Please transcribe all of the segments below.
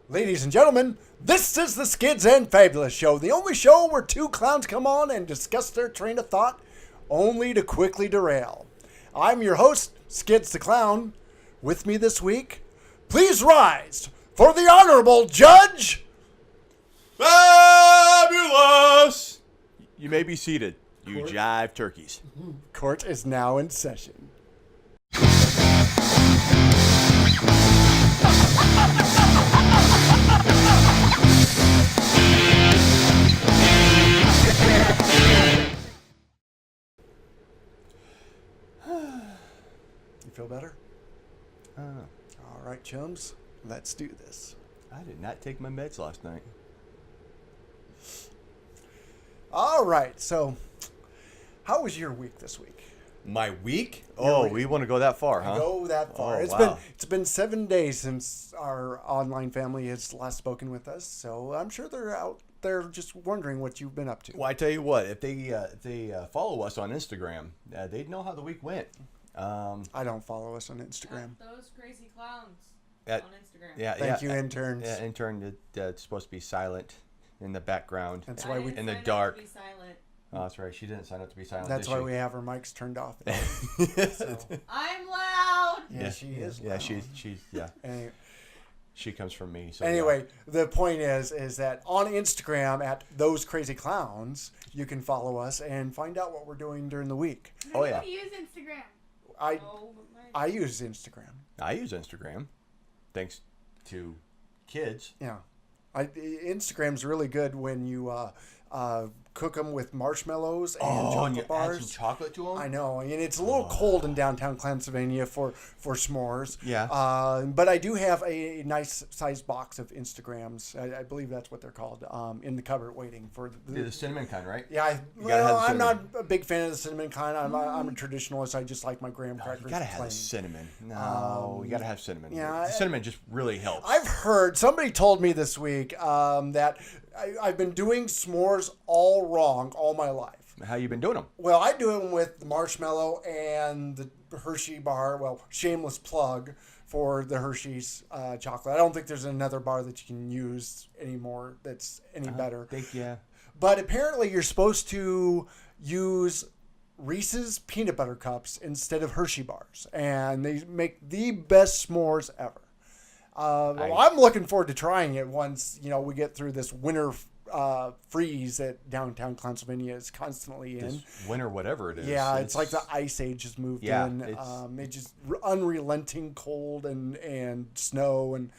Ladies and gentlemen, this is the Skids and Fabulous Show, the only show where two clowns come on and discuss their train of thought, only to quickly derail. I'm your host, Skids the Clown. With me this week, please rise for the Honorable Judge Fabulous! You may be seated, you jive turkeys. Court is now in session. You feel better? All right, chums, let's do this. I did not take my meds last night. All right, so how was your week this week? My week? Your week. We want to go that far, huh? Go that far. Oh, It's been 7 days since our online family has last spoken with us, so I'm sure they're out there just wondering what you've been up to. Well, I tell you what, if they follow us on Instagram, they'd know how the week went. I don't follow us on Instagram. Those crazy clowns At- on Instagram. Thank you, interns. Yeah, intern, it's supposed to be silent in the background. That's I why we. didn't in the sign up dark. to be silent. Oh, that's right. She didn't sign up to be silent. That's did why she? we have our mics turned off. So, I'm loud. yeah, she is. Yeah, loud. she's Anyway, she comes from me. So Anyway, the point is that on Instagram at Those Crazy Clowns, you can follow us and find out what we're doing during the week. Oh, yeah. How do you use Instagram? I Oh, my. I use Instagram. I use Instagram, thanks to kids. Yeah, Instagram's really good when you cook them with marshmallows and chocolate and you add bars. some chocolate to them. I know, and it's a little cold in downtown Pennsylvania for s'mores. Yeah. But I do have a nice sized box of Instagrams. I believe that's what they're called. In the cupboard, waiting for The cinnamon kind, right? Yeah, gotta have the I'm not cinnamon. a big fan of the cinnamon kind. I'm a traditionalist. I just like my graham crackers You gotta have plain. the cinnamon. No, you gotta have cinnamon. yeah, the cinnamon just really helps. I've heard somebody told me this week that I've been doing s'mores all wrong all my life. How you been doing them? Well, I do them with the marshmallow and the Hershey bar. Well, shameless plug for the Hershey's chocolate. I don't think there's another bar that you can use anymore that's any better. Yeah. But apparently you're supposed to use Reese's peanut butter cups instead of Hershey bars. And they make the best s'mores ever. I'm looking forward to trying it once, we get through this winter freeze that downtown Pennsylvania is constantly in. This winter, whatever it is. Yeah, it's like the ice age has moved Yeah, in. it's- It's just unrelenting cold and snow and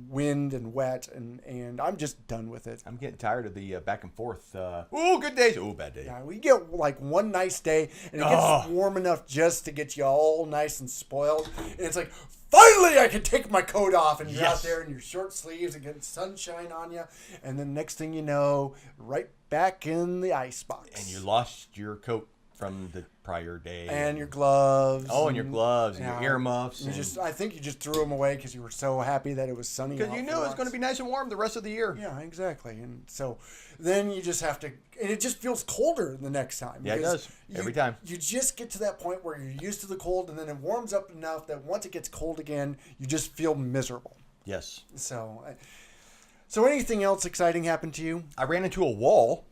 wind and wet, and I'm just done with it. I'm getting tired of the back and forth. Good days. Bad day. Yeah, we get like one nice day, and it gets warm enough just to get you all nice and spoiled. And it's like, finally, I can take my coat off, and you're out Yes. there in your short sleeves and getting sunshine on you. And then next thing you know, right back in the icebox. And you lost your coat from the prior day. And your gloves. Oh, and your gloves and yeah. your earmuffs. I think you just threw them away because you were so happy that it was sunny. Because you knew it was going to be nice and warm the rest of the year. Yeah, exactly. And so then you just have to, and it just feels colder the next time. Yeah, it because does. Every time. You just get to that point where you're used to the cold, and then it warms up enough that once it gets cold again, you just feel miserable. Yes. So anything else exciting happened to you? I ran into a wall.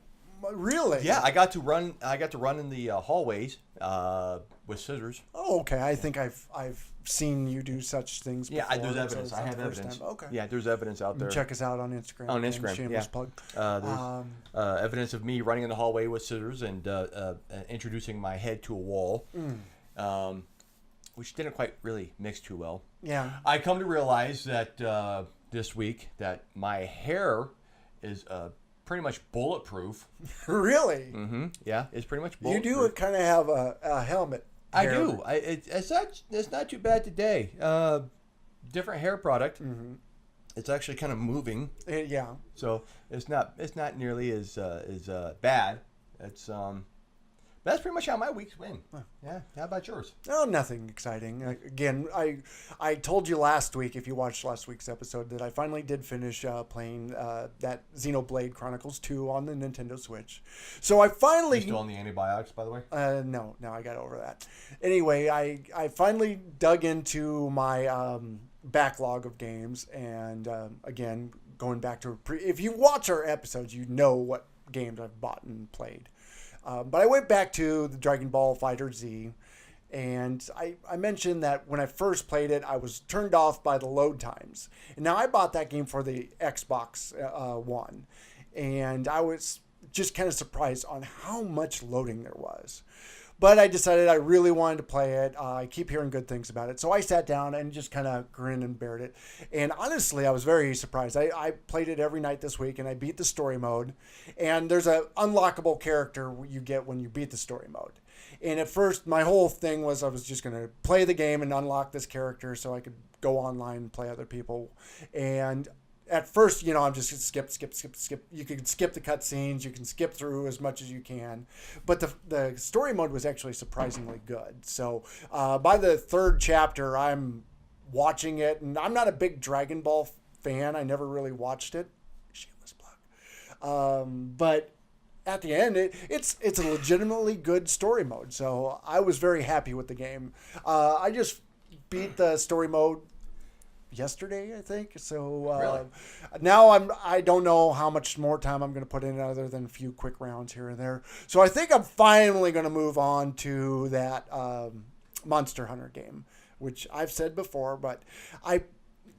Really? Yeah, I got to run in the hallways with scissors. Oh, okay. I think I've seen you do such things before. Yeah, there's so evidence. it's I not have the first evidence. time. Okay. Yeah, there's evidence out there. Check us out on Instagram. On again, Instagram, shameless yeah. plug. There's evidence of me running in the hallway with scissors and introducing my head to a wall, which didn't quite really mix too well. Yeah. I come to realize that this week that my hair is pretty much bulletproof. Really? Mm-hmm. Yeah, it's pretty much You bulletproof. do kind of have a helmet. I hair. do. It's not too bad today. Different hair product. Mm-hmm. It's actually kind of moving, Yeah. so it's not nearly as bad. It's that's pretty much how my week's been. Yeah. How about yours? Oh, nothing exciting. Again, I told you last week, if you watched last week's episode, that I finally did finish playing that Xenoblade Chronicles 2 on the Nintendo Switch. So I finally... You still on the antibiotics, by the way? No, I got over that. Anyway, I finally dug into my backlog of games. And again, going back to if you watch our episodes, you know what games I've bought and played. But I went back to the Dragon Ball Fighter Z. And I mentioned that when I first played it, I was turned off by the load times. And now I bought that game for the Xbox One. And I was just kind of surprised on how much loading there was. But I decided I really wanted to play it. I keep hearing good things about it. So I sat down and just kind of grinned and bared it. And honestly, I was very surprised. I played it every night this week, and I beat the story mode. And there's an unlockable character you get when you beat the story mode. And at first, my whole thing was I was just going to play the game and unlock this character so I could go online and play other people. And at first, I'm just skip. You can skip the cutscenes. You can skip through as much as you can. But the story mode was actually surprisingly good. So by the third chapter, I'm watching it. And I'm not a big Dragon Ball fan. I never really watched it. Shameless plug. But at the end, it's a legitimately good story mode. So I was very happy with the game. I just beat the story mode yesterday, I think. So Really? Now I don't know how much more time I'm going to put in other than a few quick rounds here and there. So I think I'm finally going to move on to that Monster Hunter game, which I've said before, but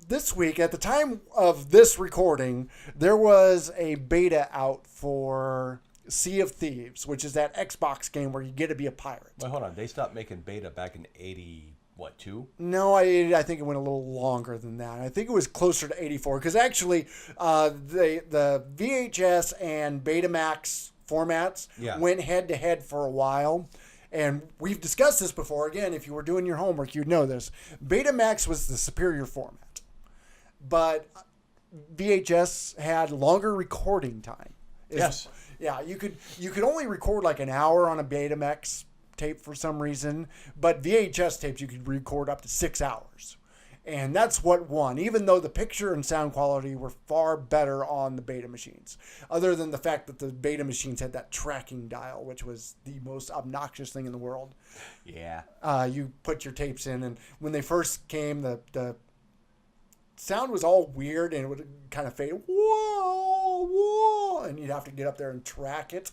this week, at the time of this recording, there was a beta out for Sea of Thieves, which is that Xbox game where you get to be a pirate. Wait, hold on. They stopped making beta back in 82? No, I think it went a little longer than that. I think it was closer to 84 because actually the VHS and Betamax formats went head to head for a while. And we've discussed this before. Again, if you were doing your homework, you'd know this. Betamax was the superior format. But VHS had longer recording time. Yes. Yeah, you could only record like an hour on a Betamax tape for some reason, but VHS tapes you could record up to 6 hours. And that's what won, even though the picture and sound quality were far better on the beta machines. Other than the fact that the beta machines had that tracking dial, which was the most obnoxious thing in the world. Yeah. You put your tapes in, and when they first came, the sound was all weird, and it would kind of fade. Whoa, whoa, and you'd have to get up there and track it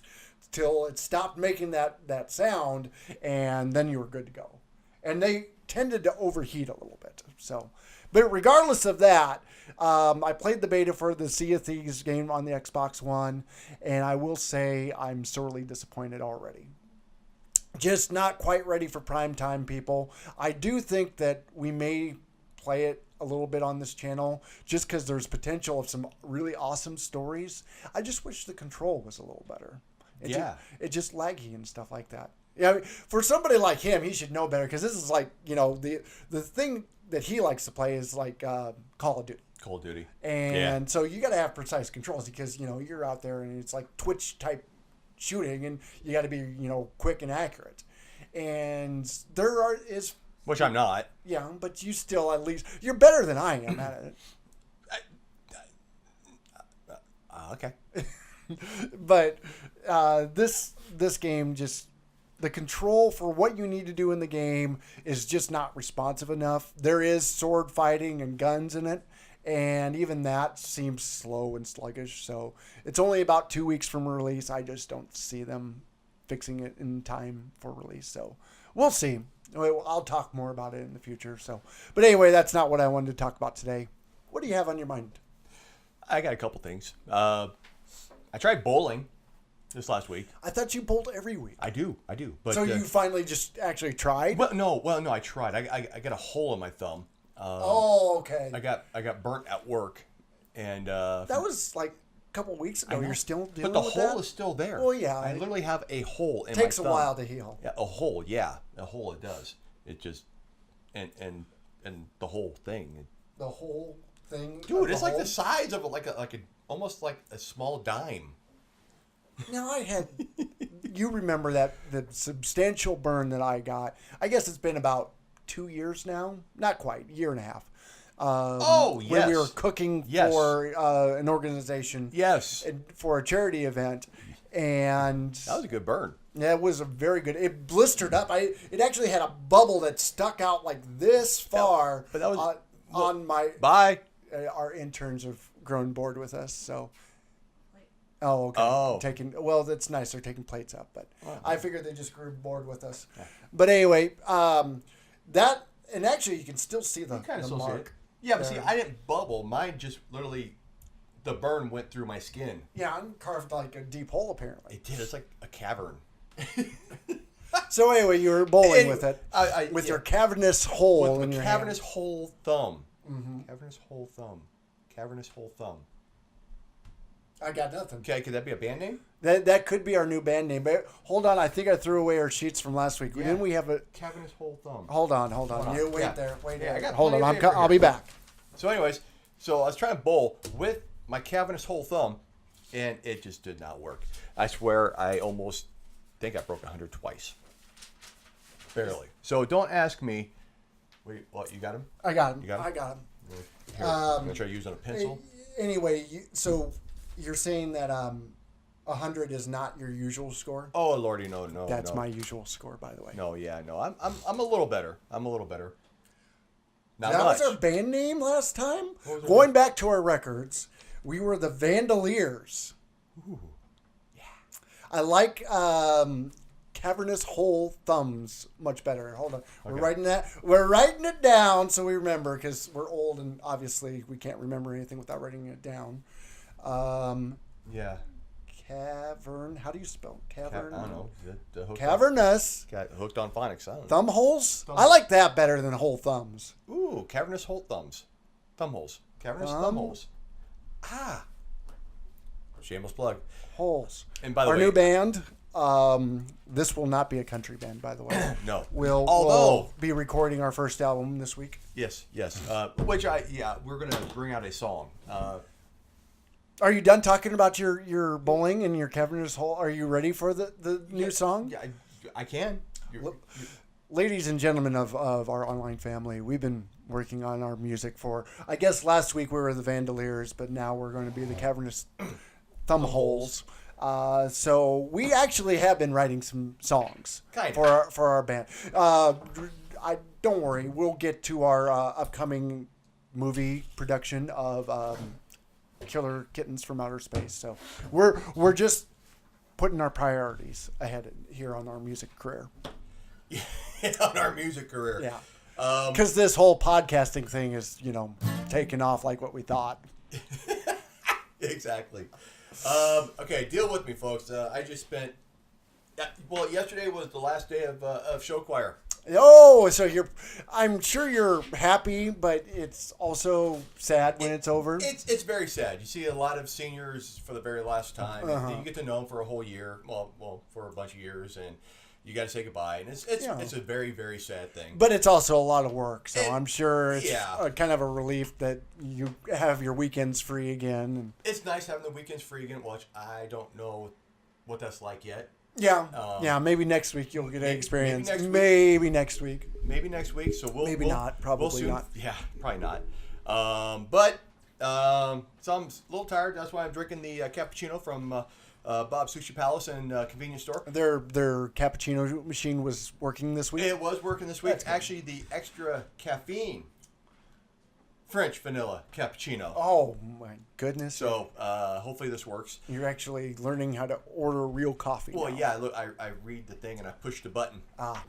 till it stopped making that sound, and then you were good to go. And they tended to overheat a little bit. So, but regardless of that, I played the beta for the Sea of Thieves game on the Xbox One, and I will say I'm sorely disappointed already. Just not quite ready for prime time, people. I do think that we may play it a little bit on this channel just because there's potential of some really awesome stories. I just wish the control was a little better. It's just laggy and stuff like that. Yeah, I mean, for somebody like him, he should know better because this is like, the thing that he likes to play is like Call of Duty. Call of Duty. And so you got to have precise controls because, you're out there and it's like Twitch type shooting and you got to be, quick and accurate. And is which I'm not. Yeah, but you still at least you're better than I am at it. Okay. But this game just the control for what you need to do in the game is just not responsive enough. There is sword fighting and guns in it, and even that seems slow and sluggish. So it's only about 2 weeks from release. I just don't see them fixing it in time for release. So we'll see. I'll talk more about it in the future. But anyway, that's not what I wanted to talk about today. What do you have on your mind? I got a couple things. I tried bowling this last week. I thought you bowled every week. I do. But so you finally just actually tried? Well, no, I tried. I got a hole in my thumb. Okay. I got burnt at work, and that was like a couple weeks ago. You're still dealing with that? But the hole is still there. Well, yeah. I literally have a hole in my thumb. Takes a while to heal. Yeah, a hole. Yeah, a hole. It does. It just and the whole thing. The whole thing. Dude, it's like the size of almost like a small dime. Now you remember the substantial burn that I got. I guess it's been about 2 years now. Not quite, year and a half. Yes. When we were cooking for an organization. Yes. For a charity event. And that was a good burn. Yeah, it was a very good. It blistered up. It actually had a bubble that stuck out like this far. But that was on my Bye. our interns have grown bored with us, so. Wait. Oh, okay. Oh. Well, that's nice. They're taking plates up, but Oh. I figured they just grew bored with us. Yeah. But anyway, that and actually you can still see the, You kind the of still see mark. it. Yeah, but see, there. I didn't bubble. Mine just literally, the burn went through my skin. Yeah, I'm carved like a deep hole apparently. It did. It's like a cavern. So anyway, you were bowling with it with yeah. your cavernous hole With in a your cavernous hand. whole thumb. Mm-hmm. Cavernous whole thumb. Cavernous whole thumb. I got nothing. Okay, could that be a band name? That could be our new band name. But hold on, I think I threw away our sheets from last week. Yeah. Didn't we have a? Cavernous whole thumb. Hold on. on. You wait Yeah. there. Wait Yeah, there. I got Hold on. plenty of paper I'll be here. back. So anyways, I was trying to bowl with my cavernous whole thumb, and it just did not work. I swear I almost think I broke 100 twice. Barely. So don't ask me. Wait, what, you got him? I got him. You got him? I got him. Here, I'm going to try using a pencil. Anyway, so you're saying that 100 is not your usual score? Oh, Lordy, no. That's my usual score, by the way. No, yeah, no. I'm a little better. Not That much. was our band name last time? What was our Going back to our records, we were the Vandaliers. Ooh. I like cavernous whole thumbs much better. Hold on. Okay. We're writing it down so we remember because we're old and obviously we can't remember anything without writing it down. Yeah. Cavern. How do you spell cavern? I don't know. Cavernous. Got hooked on phonics. I don't know. Thumb holes? Thumb I like that better than whole thumbs. Ooh, cavernous whole thumbs. Thumb holes. Cavernous Thumb? thumb holes. Ah, Shameless plug. holes. And by the Our way, new band. This will not be a country band, by the way. no. We'll be recording our first album this week. Yes. We're gonna bring out a song. Are you done talking about your bowling and your cavernous hole? Are you ready for the new song? Yeah, I can. Ladies and gentlemen of our online family, we've been working on our music for, I guess last week we were the Vandaliers, but now we're going to be the Cavernous Thumb Holes. So we actually have been writing some songs Kind for our band. Don't worry, we'll get to our upcoming movie production of Killer Kittens from Outer Space. So we're just putting our priorities ahead here on our music career. On our music career. Yeah. Because this whole podcasting thing is, taking off like what we thought. Exactly. Okay, deal with me, folks. I just spent. Yesterday was the last day of show choir. Oh, so I'm sure you're happy, but it's also sad when it's over. It's very sad. You see a lot of seniors for the very last time. Uh-huh. You get to know them for a whole year. Well, for a bunch of years, and you got to say goodbye. And it's a very, very sad thing. But it's also a lot of work, so I'm sure it's yeah. kind of a relief that you have your weekends free again. It's nice having the weekends free again. Which I don't know what that's like yet. Yeah, maybe next week you'll get an maybe experience. next week. Maybe next week. Maybe next week. So Maybe not. Probably soon, not. Yeah, probably not. So I'm a little tired. That's why I'm drinking the cappuccino from Bob's Sushi Palace and convenience store. Their cappuccino machine was working this week. It was working this week. That's good. Actually, the extra caffeine French vanilla cappuccino. Oh my goodness! So hopefully this works. You're actually learning how to order real coffee. Well, now. yeah. Look, I read the thing and I push the button. Ah.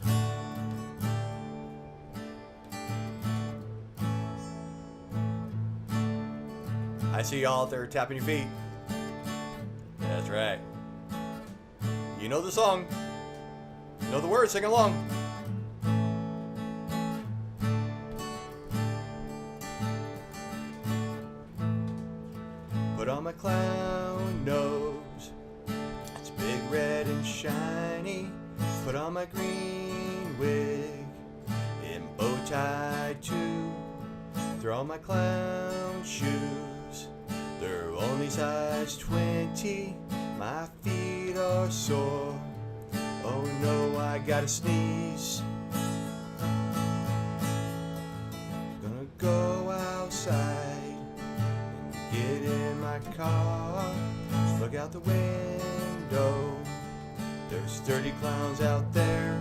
I see y'all out there tapping your feet. That's right. You know the song. You know the words. Sing along. Put on my clown nose. It's big, red, and shiny. Put on my green wig and bow tie too. Throw on my clown shoes. They're only size 20. My feet are sore. Oh no, I gotta sneeze. Gonna go outside and get in my car. Look out the window. There's 30 clowns out there.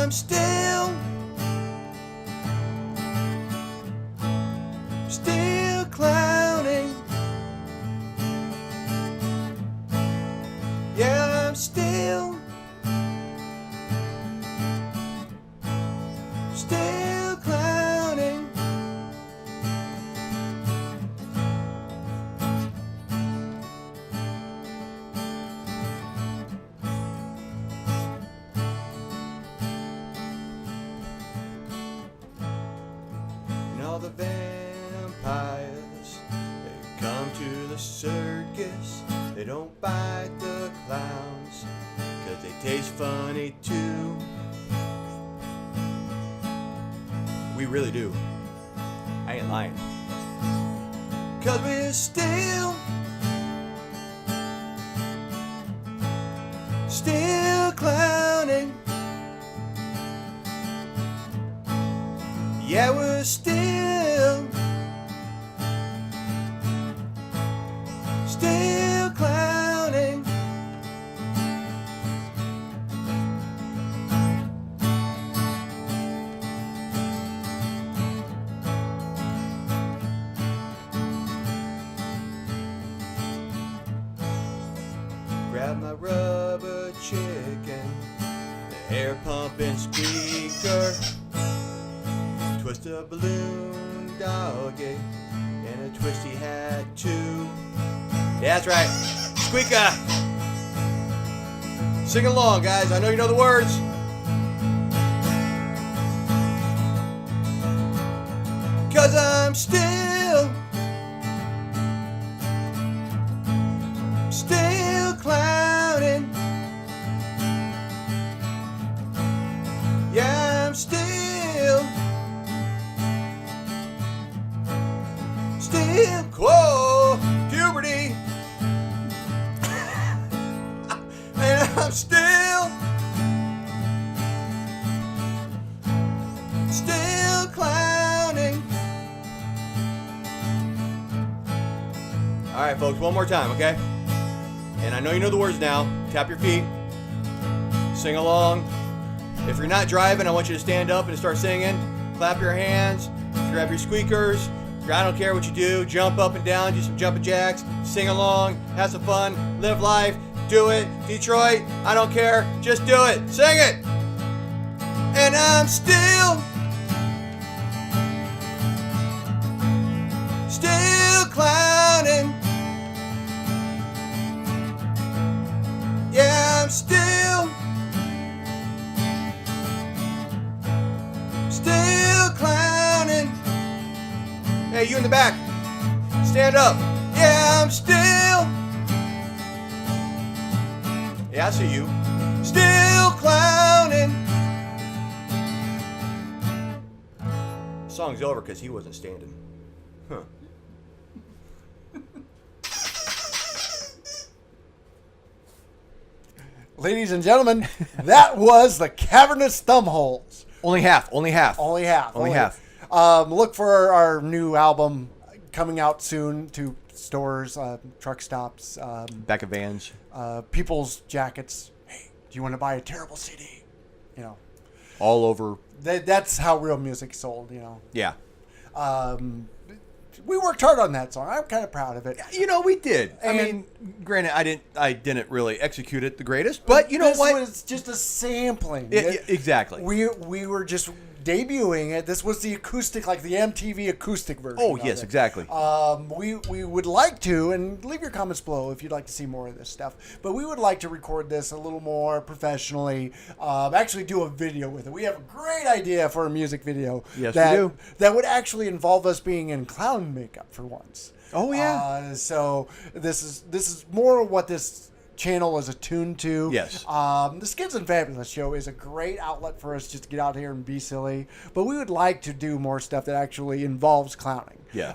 I'm still clowning. Yeah, I'm still clowning. And all the vampires, they come to the circus. They don't bite the clowns, 'cause they taste funny too. We really do. I ain't lying. 'Cause we're still clowning. Yeah, we're still clowning. Grab my rubber chicken, the hair pumping squeaker, twist a balloon doggy, and a twisty hat too. Yeah, that's right, squeaker. Sing along, guys. I know you know the words. Cause I'm still clowning. Yeah, I'm still whoa, puberty. And I'm still clowning. All right, folks, one more time, okay? And I know you know the words now. Tap your feet. Sing along. If you're not driving, I want you to stand up and start singing. Clap your hands. Grab your squeakers. I don't care what you do. Jump up and down. Do some jumping jacks. Sing along. Have some fun. Live life. Do it. Detroit, I don't care. Just do it. Sing it. And I'm still clowning. Yeah, I'm still clowning. Hey, you in the back, stand up. Yeah, I'm still. Yeah, I see you. Still clowning. Song's over because he wasn't standing. Huh. Ladies and gentlemen, that was the Cavernous Thumbholes. Only half. Only half. Only half. Look for our new album coming out soon to stores, truck stops, Back of vans. people's jackets. Hey, do you want to buy a terrible CD? You know, All over. that's how real music's sold. You know. Yeah. We worked hard on that song. I'm kind of proud of it. You know, we did. I And- mean, granted, I didn't really execute it the greatest, but you know this what? was just a sampling. Yeah, exactly. We were just debuting it. This was the acoustic, like the MTV acoustic version. Oh, of yes, it. exactly. We would like to, and leave your comments below if you'd like to see more of this stuff. But we would like to record this a little more professionally. Actually, do a video with it. We have a great idea for a music video. Yes, that, we do. That would actually involve us being in clown makeup for once. Oh, yeah. So this is more what this channel is attuned to. Yes. The Skids and Fabulous show is a great outlet for us just to get out here and be silly. But we would like to do more stuff that actually involves clowning. Yeah.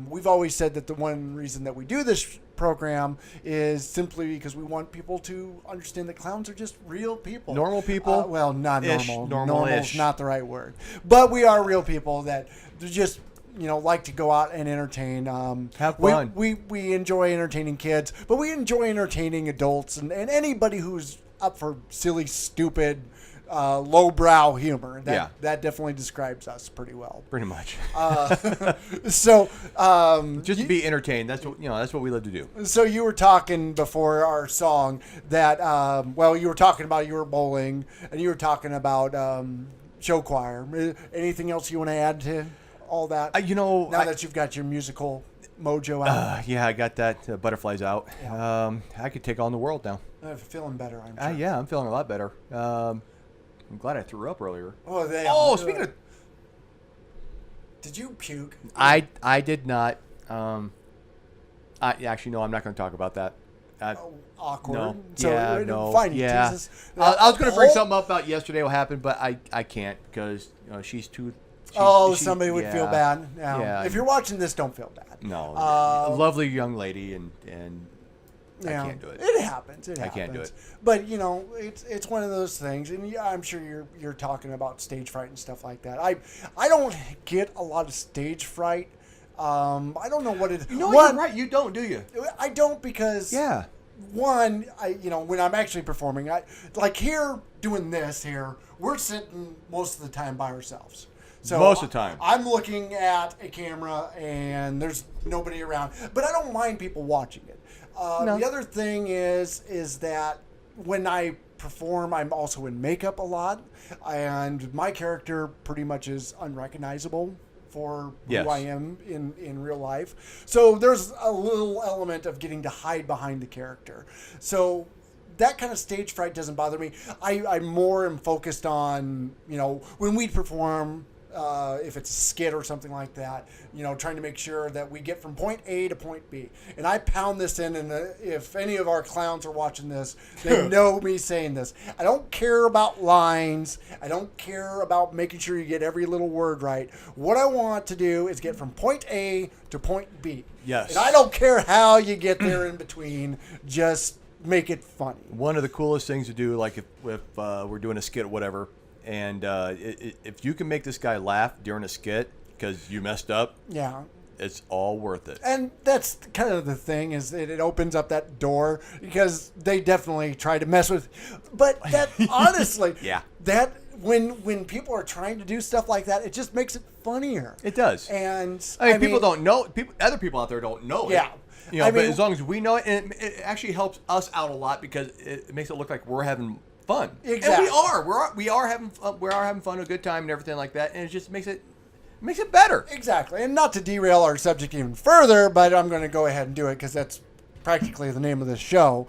We've always said that the one reason that we do this program is simply because we want people to understand that clowns are just real people. Normal people? Well, not Ish. normal. Normal-ish. Normal's not the right word. But we are real people that just, like to go out and entertain. Have fun. We enjoy entertaining kids, but we enjoy entertaining adults and anybody who's up for silly, stupid, lowbrow humor. Yeah. That definitely describes us pretty well. Pretty much. So Just to be entertained. That's what we live to do. So you were talking before our song that you were talking about you were bowling and you were talking about show choir. Anything else you want to add to all that? Now that you've got your musical mojo out. Yeah, I got that butterflies out. Yeah. I could take on the world now. I'm feeling better, I'm sure. Yeah, I'm feeling a lot better. I'm glad I threw up earlier. Speaking of... Did you puke? I did not. Actually, no, I'm not going to talk about that. Awkward. No. So, no. Fine, Yeah. Jesus. I was going to bring something up about yesterday what happened, but I can't because she's too... somebody would feel bad. Yeah. If you're watching this, don't feel bad. No. Lovely young lady, and I can't do it. It happens. I can't do it. But it's one of those things, and I'm sure you're talking about stage fright and stuff like that. I don't get a lot of stage fright. I don't know what it is. You're right. You don't, do you? I don't because one, when I'm actually performing, like here doing this here, we're sitting most of the time by ourselves. So most of the time. I'm looking at a camera and there's nobody around, but I don't mind people watching it. No. The other thing is that when I perform, I'm also in makeup a lot, and my character pretty much is unrecognizable for who I am in real life. So there's a little element of getting to hide behind the character. So that kind of stage fright doesn't bother me. I more am focused on, when we perform, if it's a skit or something like that, trying to make sure that we get from point A to point B. And I pound this in, and if any of our clowns are watching this, they know me saying this. I don't care about lines. I don't care about making sure you get every little word right. What I want to do is get from point A to point B. Yes. And I don't care how you get there in between. Just make it funny. One of the coolest things to do, like if we're doing a skit or whatever, and if you can make this guy laugh during a skit because you messed up, it's all worth it. And that's kind of the thing, is that it opens up that door, because they definitely try to mess with. But that honestly, that when people are trying to do stuff like that, it just makes it funnier. It does. And I mean, people don't know. Other people out there don't know it. But as long as we know it, and it actually helps us out a lot because it makes it look like we're having fun. Exactly. And we are having fun, a good time, and everything like that, and it just makes it better. Exactly. And not to derail our subject even further, but I'm going to go ahead and do it because that's practically the name of this show.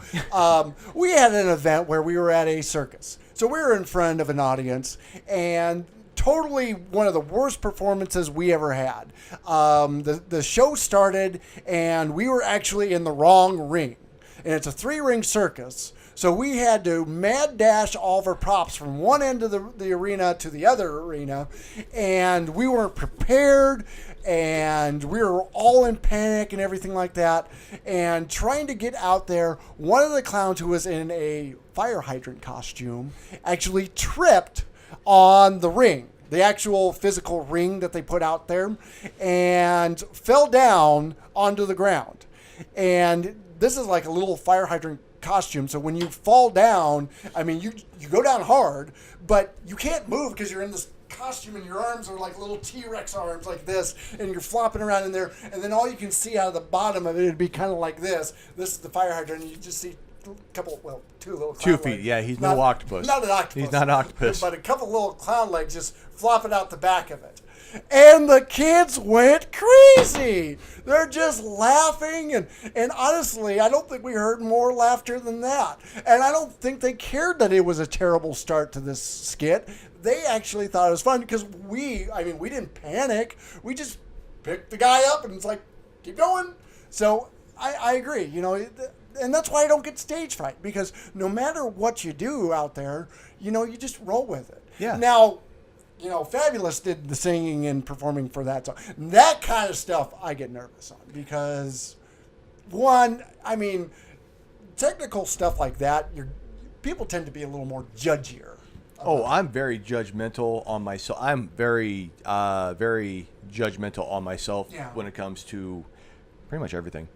We had an event where we were at a circus, so we were in front of an audience, and totally one of the worst performances we ever had. The show started, and we were actually in the wrong ring, and it's a 3-ring circus. So we had to mad dash all of our props from one end of the arena to the other arena, and we weren't prepared, and we were all in panic and everything like that, and trying to get out there. One of the clowns, who was in a fire hydrant costume, actually tripped on the ring, the actual physical ring that they put out there, and fell down onto the ground. And this is like a little fire hydrant costume, so when you fall down, I mean, you go down hard, but you can't move because you're in this costume and your arms are like little T-Rex arms like this, and you're flopping around in there, and then all you can see out of the bottom of it would be kind of like this. This is the fire hydrant, and you just see two little clown 2 feet. legs. Yeah, he's no octopus. Not an octopus. He's not an octopus. But a couple little clown legs just flopping out the back of it. And the kids went crazy. They're just laughing. And honestly, I don't think we heard more laughter than that. And I don't think they cared that it was a terrible start to this skit. They actually thought it was fun because we didn't panic. We just picked the guy up and it's like, keep going. So I agree, and that's why I don't get stage fright, because no matter what you do out there, you just roll with it. Yeah. Now, Fabulous did the singing and performing for that song. That kind of stuff I get nervous on because, technical stuff like that, people tend to be a little more judgier. Oh, I'm very judgmental on myself. I'm very, very judgmental on myself when it comes to pretty much everything.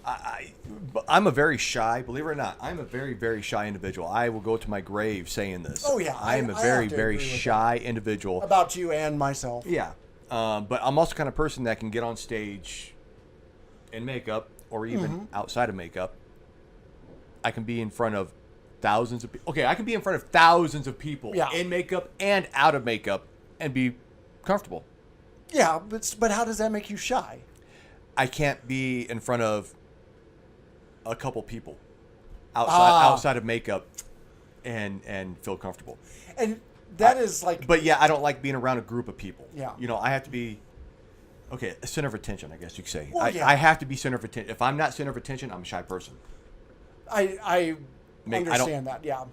I'm a very shy, believe it or not, I'm a very, very shy individual. I will go to my grave saying this. Oh, yeah. I am a I very, have to very agree with shy individual. About you and myself. Yeah. But I'm also the kind of person that can get on stage in makeup or even outside of makeup. I can be in front of thousands of people. Okay, I can be in front of thousands of people in makeup and out of makeup and be comfortable. Yeah, but how does that make you shy? I can't be in front of a couple people outside of makeup and feel comfortable. And that is like... But yeah, I don't like being around a group of people. Yeah. You know, I have to be, a center of attention, I guess you could say. Well, yeah. I have to be center of attention. If I'm not center of attention, I'm a shy person. I understand that, yeah.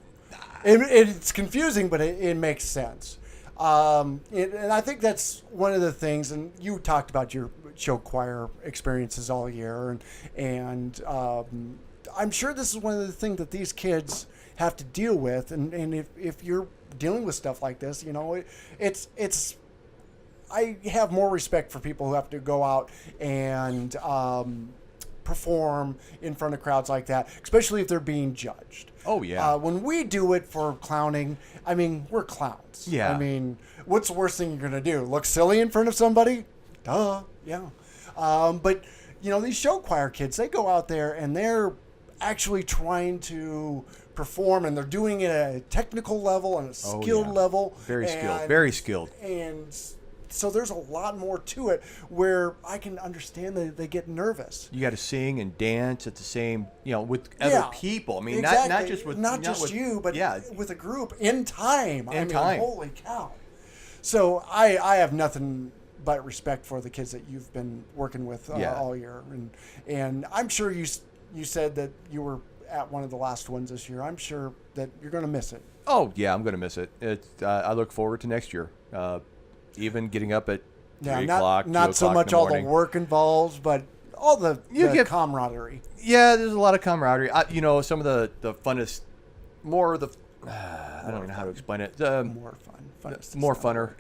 It's confusing, but it makes sense. And I think that's one of the things, and you talked about your show choir experiences all year, and I'm sure this is one of the things that these kids have to deal with, and if you're dealing with stuff like this, you know, it's I have more respect for people who have to go out and perform in front of crowds like that, especially if they're being judged. Oh, yeah. When we do it for clowning, I mean, we're clowns. Yeah. I mean, what's the worst thing you're going to do? Look silly in front of somebody? Duh. Yeah. But, you know, these show choir kids, they go out there and they're actually trying to perform, and they're doing it at a technical level and a skilled level. Very skilled. Very skilled. And so there's a lot more to it where I can understand that they get nervous. You got to sing and dance at the same, with other people. I mean, exactly. not just with you, but with a group in time. Time. Holy cow! So I have nothing but respect for the kids that you've been working with all year, and I'm sure you said that you were at one of the last ones this year. I'm sure that you're going to miss it. Oh yeah, I'm going to miss it. I look forward to next year. Even getting up at 3 o'clock, not so much all the work involved, but all the camaraderie. Yeah, there's a lot of camaraderie. Some of the funnest, more of the, I don't know how to explain it. More fun. More funner.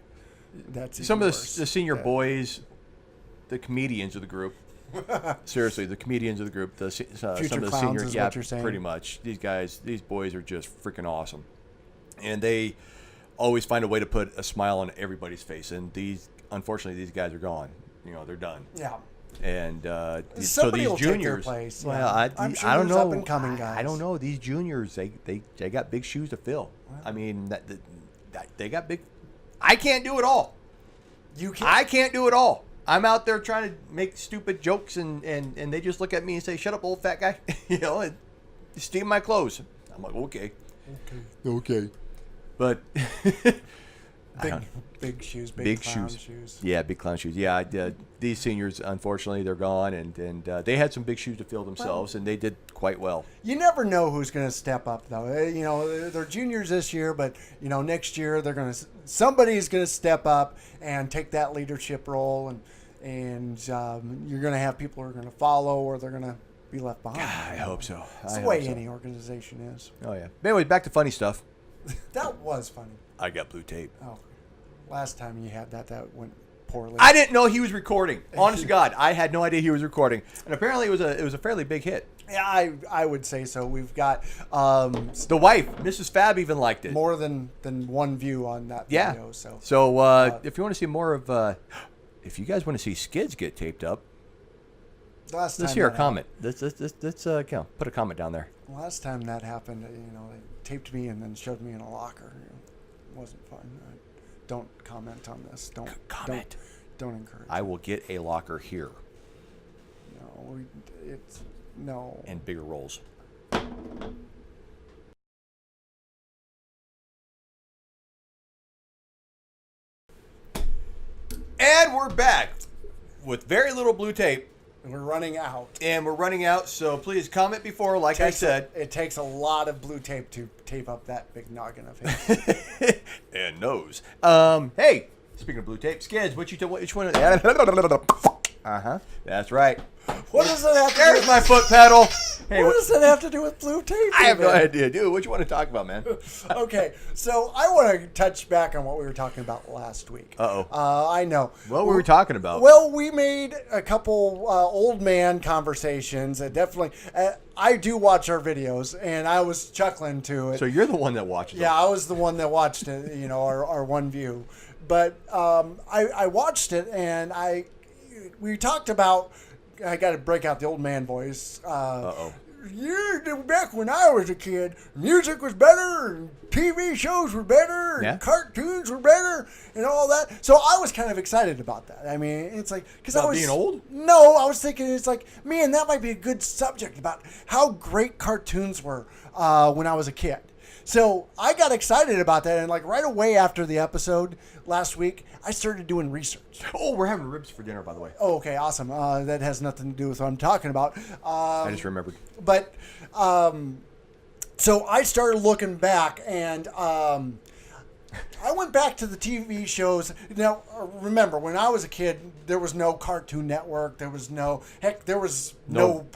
That's some of the senior boys, the comedians of the group. Seriously, the comedians of the group, some of the seniors, what you're saying. Pretty much. These boys are just freaking awesome, and they always find a way to put a smile on everybody's face. And unfortunately, these guys are gone. They're done. Yeah. And so these juniors, take their place. Well, I'm sure I don't know. Up and coming guys. I don't know. These juniors, they got big shoes to fill. Well, I mean, they got big. I can't do it all. You can't. I can't do it all. I'm out there trying to make stupid jokes, and they just look at me and say, "Shut up, old fat guy," and steam my clothes. I'm like, okay. But big shoes, big clown shoes. Yeah, big clown shoes. Yeah, these seniors, unfortunately, they're gone, and they had some big shoes to fill themselves, and they did quite well. You never know who's going to step up, though. They're juniors this year, but next year somebody's going to step up and take that leadership role, and you're going to have people who are going to follow, or they're going to be left behind. I hope so. It's the way any organization is. Oh yeah. But anyway, back to funny stuff. That was funny. I got blue tape. Oh, last time you had that went poorly. I didn't know he was recording. Honest to God, I had no idea he was recording, and apparently it was a fairly big hit. Yeah, I would say so. We've got the wife, Mrs. Fab, even liked it. More than one view on that video. So if you want to see more of, if you guys want to see Skids get taped up, let's hear a comment. Let's put a comment down there. Last time that happened, they taped me and then showed me in a locker. It wasn't fun. Don't comment on this. Don't comment. Don't encourage. I will get a locker here. No. And bigger rolls. And we're back with very little blue tape. We're running out. So please comment before, like I said. It takes a lot of blue tape to tape up that big noggin of his. And nose. Hey, speaking of blue tape, Skids, which one? Uh-huh. That's right. What does that have to do There's with my foot pedal. Hey, what does that have to do with blue tape? I have no man? idea, dude. What you want to talk about, man? Okay, so I want to touch back on what we were talking about last week. Uh-oh. I know. What were we talking about? Well, we made a couple old man conversations. Definitely, I do watch our videos, and I was chuckling to it. So you're the one that watches Yeah, I was the one that watched it, our one view. But I watched it, and we talked about, I got to break out the old man voice. Uh-oh. Back when I was a kid, music was better, and TV shows were better, and cartoons were better, and all that. So I was kind of excited about that. I mean, it's like, because I was being old? No, I was thinking it's like, man, that might be a good subject about how great cartoons were when I was a kid. So I got excited about that, and like right away after the episode last week, I started doing research. Oh, we're having ribs for dinner, by the way. Oh, okay, awesome. That has nothing to do with what I'm talking about. I just remembered. But so I started looking back, and I went back to the TV shows. Now, remember, when I was a kid, there was no Cartoon Network. There was no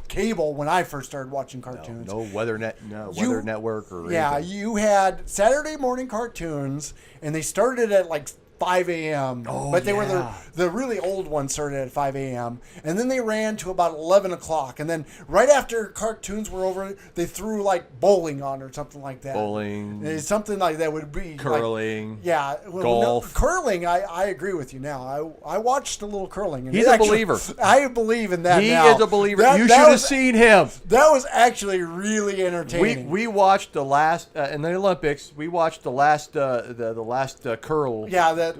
cable when I first started watching cartoons. No Weather Network or anything. You had Saturday morning cartoons, and they started at like 5 a.m. Oh, But they were the really old ones started at 5 a.m. And then they ran to about 11 o'clock. And then right after cartoons were over, they threw like bowling on or something like that. Bowling. Something like that would be curling. Golf. Curling, I agree with you now. I watched a little curling. And He's a believer. I believe in that He now. is a believer. You should have seen him. That was actually really entertaining. We watched the last in the Olympics. We watched the last curl. Yeah, the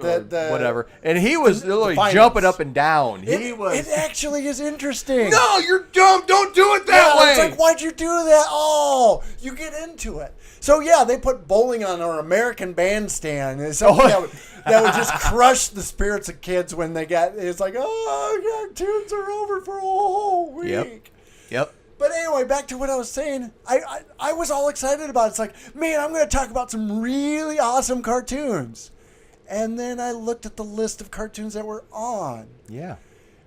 whatever, and he was literally finals. jumping up and down. It actually is interesting. No, you're dumb. Don't do it that way. It's like, why'd you do that? Oh, you get into it. So yeah, they put bowling on our American Bandstand. It's something that would just crush the spirits of kids when they got. It's like, oh, cartoons are over for a whole week. Yep. But anyway, back to what I was saying. I was all excited about it. It's like, man, I'm going to talk about some really awesome cartoons. And then I looked at the list of cartoons that were on. Yeah.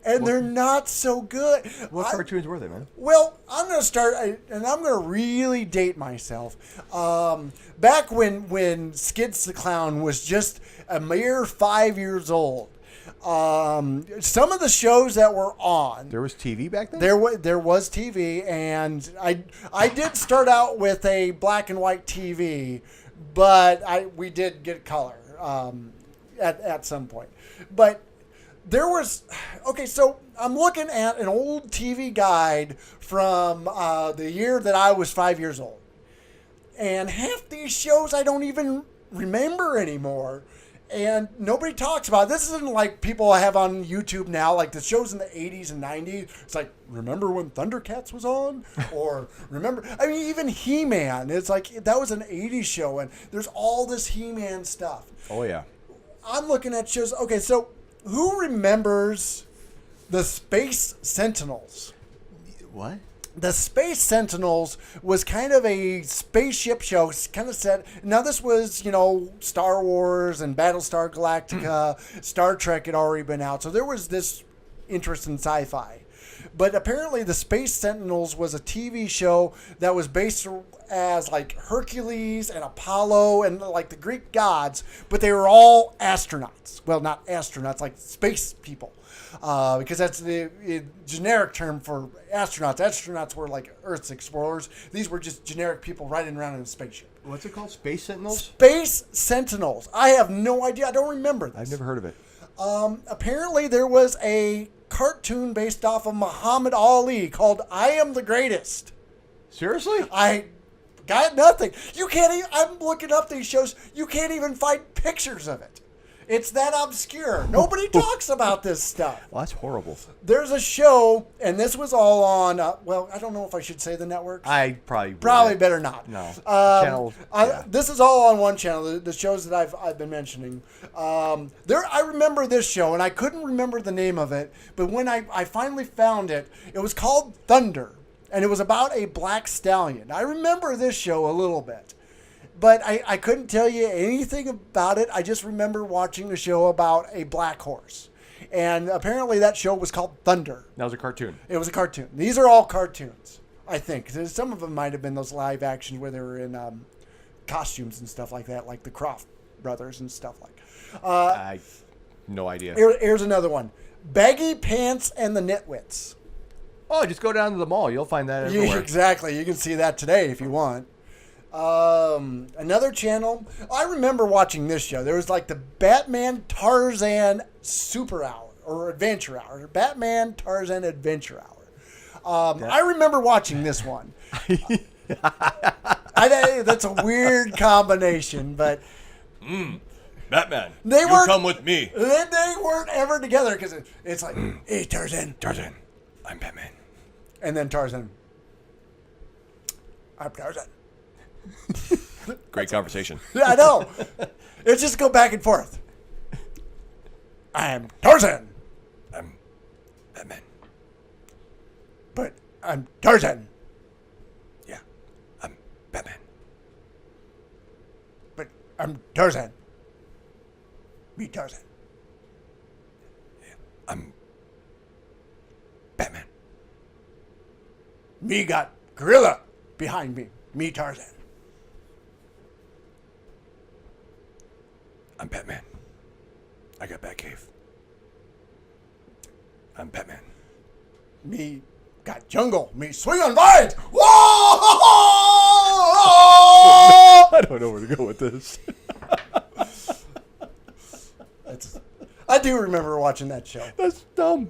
And they're not so good. What cartoons were they, man? Well, I'm going to start, and I'm going to really date myself. Back when Skids the Clown was just a mere 5 years old, some of the shows that were on. There was TV back then? There was TV, and I did start out with a black and white TV, but we did get color at some point. But there was, okay, so I'm looking at an old TV guide from the year that I was 5 years old. And half these shows I don't even remember anymore. And nobody talks about it. This isn't like people have on YouTube now, like the shows in the 80s and 90s. It's like, remember when Thundercats was on? Or remember, I mean, even He-Man. It's like, that was an 80s show, and there's all this He-Man stuff. Oh, yeah. I'm looking at shows. Okay, so who remembers the Space Sentinels? What? The Space Sentinels was kind of a spaceship show, kind of set. Now, this was, Star Wars and Battlestar Galactica. Star Trek had already been out. So there was this interest in sci-fi. But apparently the Space Sentinels was a TV show that was based as like Hercules and Apollo and like the Greek gods, but they were all astronauts. Well, not astronauts, like space people. Because that's the generic term for astronauts. Astronauts were like Earth's explorers. These were just generic people riding around in a spaceship. What's it called? Space Sentinels? Space Sentinels. I have no idea. I don't remember this. I've never heard of it. Apparently there was a cartoon based off of Muhammad Ali called I Am the Greatest. Seriously? I got nothing. You can't even, I'm looking up these shows. You can't even find pictures of it. It's that obscure. Nobody talks about this stuff. Well, that's horrible. There's a show, and this was all on, well, I don't know if I should say the networks. I probably better not. No. This is all on one channel, the shows that I've been mentioning. I remember this show, and I couldn't remember the name of it, but when I finally found it, it was called Thunder, and it was about a black stallion. I remember this show a little bit. But I couldn't tell you anything about it. I just remember watching a show about a black horse. And apparently that show was called Thunder. That was a cartoon. It was a cartoon. These are all cartoons, I think. Some of them might have been those live actions where they were in costumes and stuff like that, like the Croft brothers and stuff like that. I no idea. Here's another one. Baggy Pants and the Nitwits. Oh, just go down to the mall. You'll find that everywhere. Exactly. You can see that today if you want. Another channel. I remember watching this show. There was like the Batman Tarzan Super Hour or Adventure Hour. Batman Tarzan Adventure Hour. I remember watching this one. That's a weird combination, but Batman, they weren't. come with me. They weren't ever together because it's like, hey Tarzan, I'm Batman. and then Tarzan, I'm Tarzan. Great conversation. Yeah, I know. It's just go back and forth. I'm Tarzan, I'm Batman. but I'm Tarzan, Yeah, I'm Batman. but I'm Tarzan. Me Tarzan. I'm Batman. Me got gorilla behind me. Me Tarzan. I'm Batman. I got Batcave. I'm Batman. Me got jungle. Me swing on vines. Whoa! I don't know where to go with this. I do remember watching that show. That's dumb.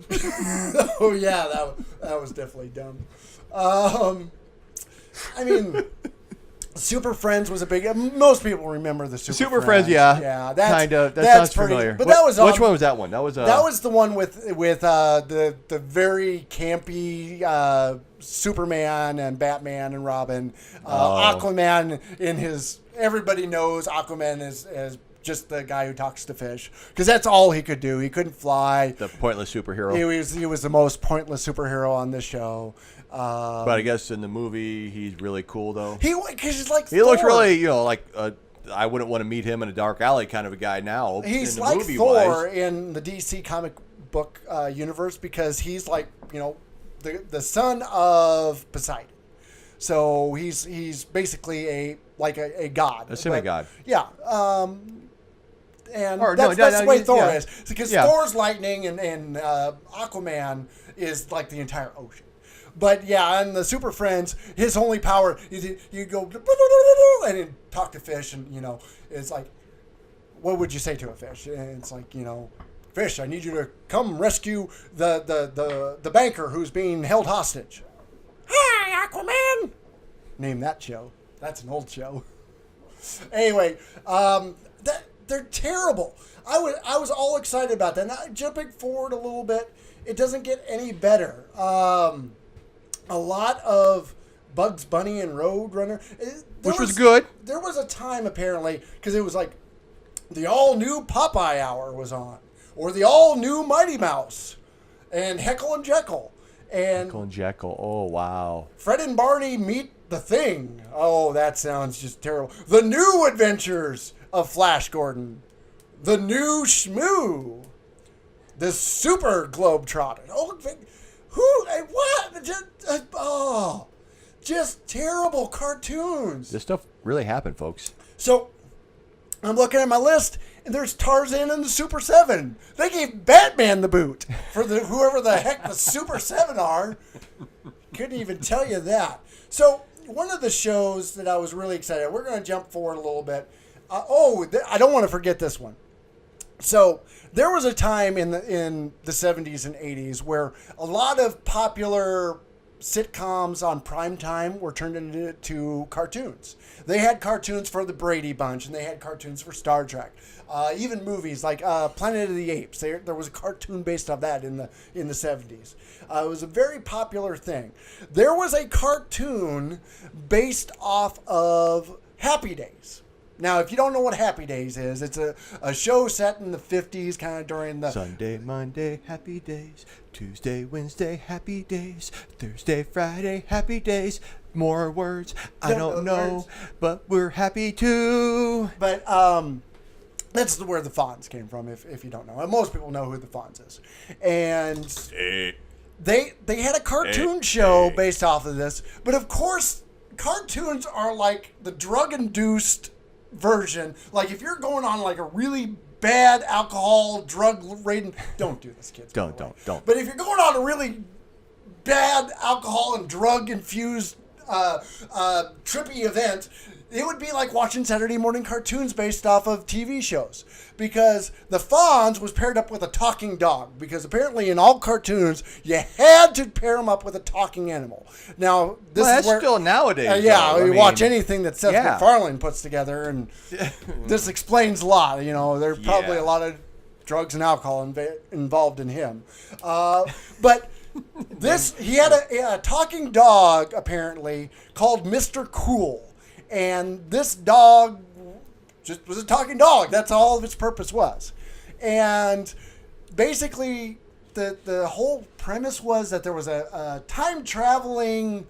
Oh yeah, that was definitely dumb. I mean, Super Friends was a big. Most people remember the Super Friends, yeah. Yeah, Kind of. That that's sounds pretty, familiar. But that was which one was that one? That was the one with the very campy Superman and Batman and Robin. Aquaman in his. Everybody knows Aquaman as just the guy who talks to fish because that's all he could do. He couldn't fly. the pointless superhero. He was the most pointless superhero on this show. But I guess in the movie he's really cool though. Because he's like He looks really, like I wouldn't want to meet him in a dark alley kind of a guy now. He's in the like movie Thor wise. in the DC comic book universe because he's like the son of Poseidon. So he's basically a god, A semigod. Yeah. And Or, that's the way Thor yeah. is. Because Yeah. Thor's lightning and Aquaman is like the entire ocean. But yeah, and the Super Friends, his only power is you go and then talk to fish, and it's like, what would you say to a fish? And it's like, fish, I need you to come rescue the banker who's being held hostage. Hi, Aquaman. Name that show. That's an old show. Anyway, they're terrible. I was all excited about that. Now, jumping forward a little bit, it doesn't get any better. A lot of Bugs Bunny and Roadrunner. Which was good. There was a time, apparently, because it was like the all-new Popeye Hour was on. Or the all-new Mighty Mouse. And Heckle and Jekyll. And Jekyll and Jekyll. Oh, wow. Fred and Barney meet the Thing. Oh, that sounds just terrible. The New Adventures of Flash Gordon. The New Shmoo. The Super Globetrotter. Oh, what? Just terrible cartoons. This stuff really happened, folks. So, I'm looking at my list, and there's Tarzan and the Super 7. They gave Batman the boot for whoever the heck the Super 7 are. Couldn't even tell you that. So, one of the shows that I was really excited, we're going to jump forward a little bit. I don't want to forget this one. So, there was a time in the 70s and 80s where a lot of popular sitcoms on primetime were turned into cartoons. They had cartoons for the Brady Bunch, and they had cartoons for Star Trek. Even movies like Planet of the Apes. There was a cartoon based off that in the 70s. It was a very popular thing. There was a cartoon based off of Happy Days. Now, if you don't know what Happy Days is, it's a show set in the 50s, kind of during the... Sunday, Monday, happy days. Tuesday, Wednesday, happy days. Thursday, Friday, happy days. More words, I don't know, but we're happy too. But That's where the Fonz came from, if you don't know. And most people know who the Fonz is. And they had a cartoon show based off of this. But of course, cartoons are like the drug-induced version. Like if you're going on like a really bad alcohol, drug-laden... Don't do this, kids. Don't. But if you're going on a really bad alcohol and drug-infused trippy event... It would be like watching Saturday morning cartoons based off of TV shows, because the Fonz was paired up with a talking dog, because apparently in all cartoons you had to pair them up with a talking animal. Now this that's is where, still nowadays. you watch anything that Seth Yeah. MacFarlane puts together, and this explains a lot. You know, there's probably a lot of drugs and alcohol involved in him, but. He had a talking dog apparently called Mr. Cool. And this dog just was a talking dog. That's all of its purpose was. And basically, the whole premise was that there was a time-traveling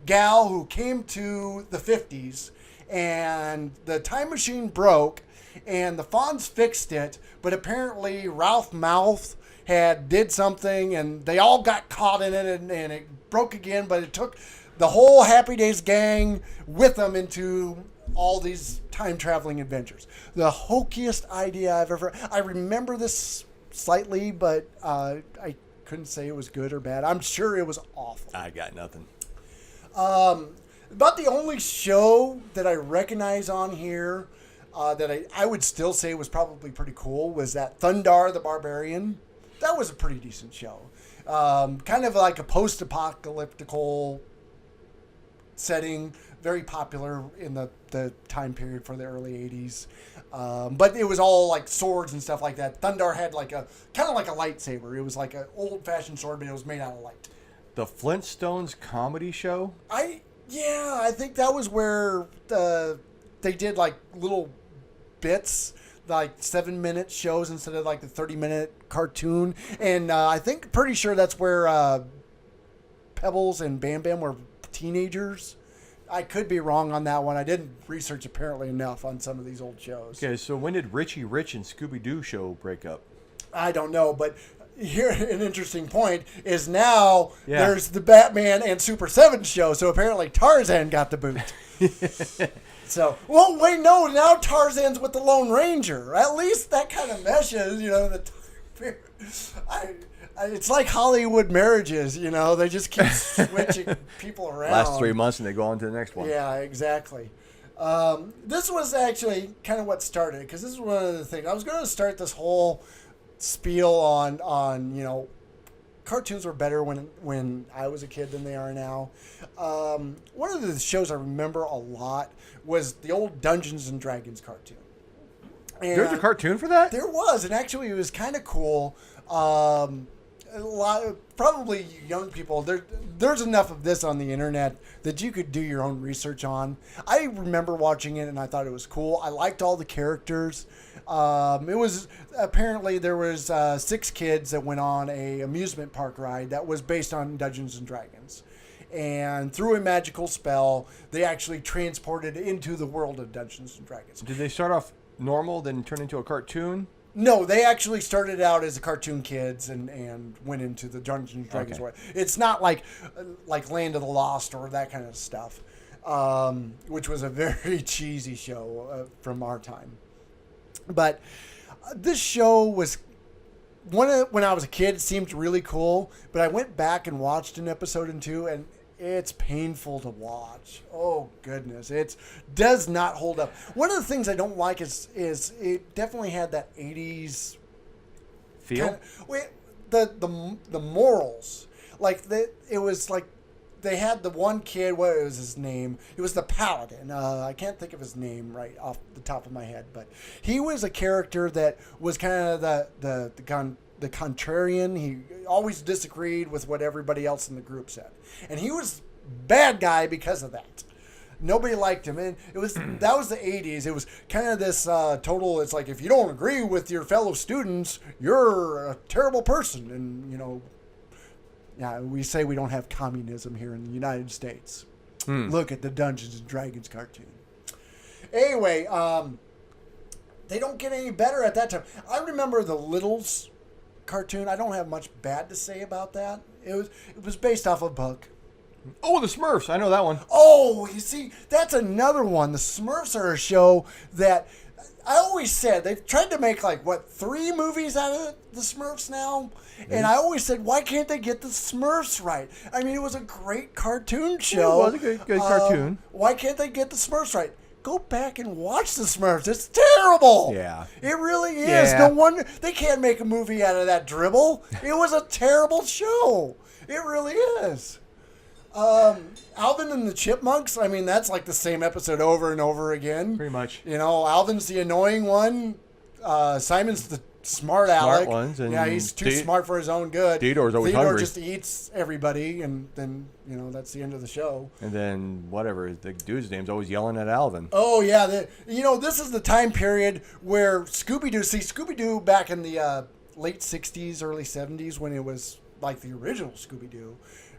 gal who came to the 50s, and the time machine broke, and the Fonz fixed it, but apparently Ralph Mouth did something, and they all got caught in it, and it broke again, but it took... the whole Happy Days gang with them into all these time-traveling adventures. The hokiest idea I've ever... I remember this slightly, but I couldn't say it was good or bad. I'm sure it was awful. I got nothing. About the only show that I recognize on here that I would still say was probably pretty cool was that Thundar the Barbarian. That was a pretty decent show. Kind of like a post-apocalyptical... setting, very popular in the time period for the early 80s. But it was all like swords and stuff like that. Thundar had like a kind of like a lightsaber. It was like an old-fashioned sword, but it was made out of light. The Flintstones comedy show? I think that was where they did like little bits, like 7-minute shows instead of like the 30-minute cartoon. And I think pretty sure that's where Pebbles and Bam Bam were teenagers. I could be wrong on that one. I didn't research apparently enough on some of these old shows. Okay, so when did Richie Rich and Scooby-Doo show break up? I don't know, but here an interesting point is now there's the Batman and Super 7 show, so apparently Tarzan got the boot. So, well, wait, no, now Tarzan's with the Lone Ranger. At least that kind of meshes, you know, it's like Hollywood marriages, you know. They just keep switching people around. Last 3 months and they go on to the next one. Yeah, exactly. This was actually kind of what started, because this is one of the things. I was going to start this whole spiel on you know, cartoons were better when I was a kid than they are now. One of the shows I remember a lot was the old Dungeons and Dragons cartoon. And there's a cartoon for that? There was, and actually it was kind of cool. A lot of, probably young people, there's enough of this on the internet that you could do your own research on. I remember watching it and I thought it was cool. I liked all the characters. It was apparently there was 6 kids that went on a amusement park ride that was based on Dungeons and Dragons, and through a magical spell they actually transported into the world of Dungeons and Dragons. Did they start off normal then turn into a cartoon? No, they actually started out as cartoon kids and went into the Dungeons and Dragons way. It's not like Land of the Lost or that kind of stuff, which was a very cheesy show from our time. But this show was when I was a kid, it seemed really cool. But I went back and watched an episode or two, and it's painful to watch. Oh goodness, it does not hold up. One of the things I don't like is it definitely had that 80s feel. The morals, it was like they had the one kid. What was his name? It was the paladin. I can't think of his name right off the top of my head, but he was a character that was kind of the contrarian. He always disagreed with what everybody else in the group said, and he was bad guy because of that. Nobody liked him, and that was the 80s. It was kind of this total. It's like if you don't agree with your fellow students, you're a terrible person, and you know. Yeah, we say we don't have communism here in the United States. Look at the Dungeons and Dragons cartoon. Anyway, they don't get any better at that time. I remember the Littles cartoon. I don't have much bad to say about that. It was based off a book. Oh, the Smurfs. I know that one. Oh, you see, that's another one. The Smurfs are a show that I always said they've tried to make 3 movies out of the Smurfs now, and I always said, why can't they get the Smurfs right? I mean, it was a great cartoon show. It was a good cartoon. Why can't they get the Smurfs right? Go back and watch the Smurfs. It's terrible. Yeah. It really is. Yeah. No wonder they can't make a movie out of that dribble. It was a terrible show. It really is. Alvin and the Chipmunks, I mean, that's like the same episode over and over again. Pretty much. You know, Alvin's the annoying one. Simon's the smart aleck. ones, and yeah, he's too smart for his own good. Theodore's always Theodore hungry. just eats everybody, and then, that's the end of the show. And then, whatever, the dude's name's always yelling at Alvin. Oh, yeah. This is the time period where Scooby-Doo back in the late 60s, early 70s, when it was like the original Scooby-Doo.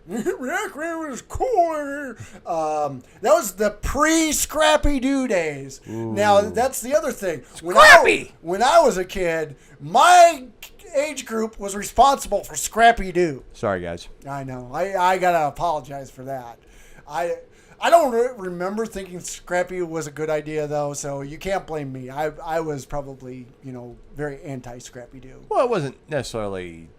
Rick was cool. That was the pre-Scrappy-Doo days. Ooh. Now, that's the other thing. Scrappy! When I was a kid, my age group was responsible for Scrappy-Doo. Sorry, guys. I know. I got to apologize for that. I don't remember thinking Scrappy was a good idea, though, so you can't blame me. I was probably, very anti-Scrappy-Doo. Well, it wasn't necessarily...